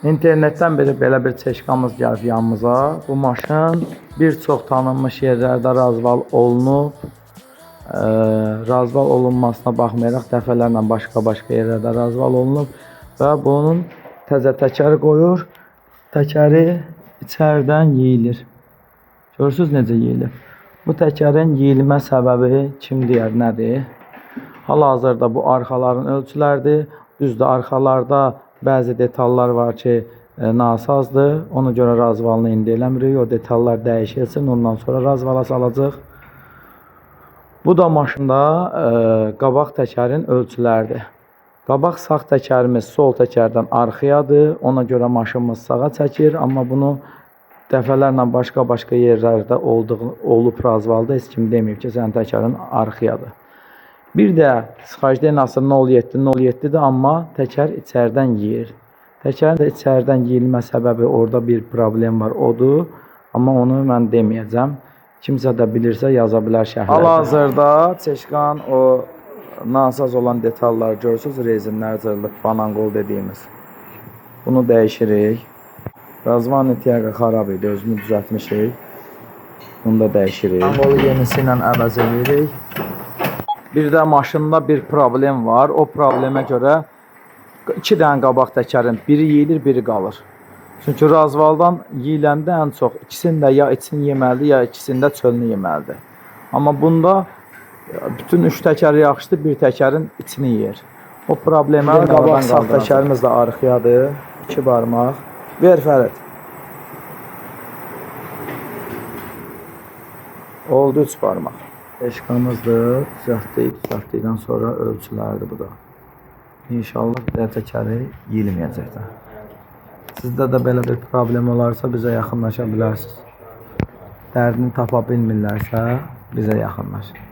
İnternetdən belə bir çeşkamız gəlib yanımıza. Bu maşın bir çox tanınmış yerlərdə razval olunub. Razval olunmasına baxmayaraq dəfələrlə başqa yerlərdə razval olunub və bunun təzə təkəri qoyur. Təkəri içərdən yeyilir. Görürsünüz necə yeyilir? Bu təkərin yeyilmə səbəbi kim deyər, nədir? Hal-hazırda bu arxaların ölçülərdir. Düzdür, arxalarda bəzi detallar var ki, nasazdır. Ona görə razvalını indi eləmirik. O detallar dəyişilsin, ondan sonra razvala salacaq. Bu da maşında qabaq təkərin ölçüləridir. Qabaq sağ təkərimiz sol təkərdən arxayadır. Ona görə maşınımız sağa çəkir. Amma bunu dəfələrlə başqa yerlərdə olub razvalda heç kim deməyib ki, sənin təkərin arxayadır. Bir də sıxacdenası 0.7-0.7-dir, amma təkər içərdən yeyir. Təkərin də içərdən yeyilmə səbəbi orada bir problem var, odur. Amma onu mən deməyəcəm. Kimsə də bilirsə yaza bilər şərhlərdə. Hal-hazırda çeşkan o nasaz olan detallar görürsünüz, rezinlər cırılıb, bananqol dediyimiz. Bunu dəyişirik. Razvan etiyaqa xarab idi, özünü düzəltmişik. Bunu da dəyişirik. Bananqolu yenisi ilə əvəz edirik. Bir də maşında bir problem var. O problemə görə 2 dənə qabaq təkərin biri yeyilir, biri qalır. Çünki razvaldan yeyiləndə ən çox ikisində ya içini yeməlidir, ya ikisində çölünü yeməlidir. Amma bunda bütün 3 təkər yaxşıdır, bir təkərin içini yeyir. O problemə qabaq sağ təkərimiz də arxayadır. 2 barmaq. Ver Fərid. Oldu 3 barmaq. Eşqamızdır. Düzəltdikdən sonra ölçülərdir bu da. İnşallah təkəri yeyilməyəcəkdir. Sizdə də belə bir problem olarsa bizə yaxınlaşa bilərsiniz. Dərdini tapa bilmirlərsə bizə yaxınlaşın.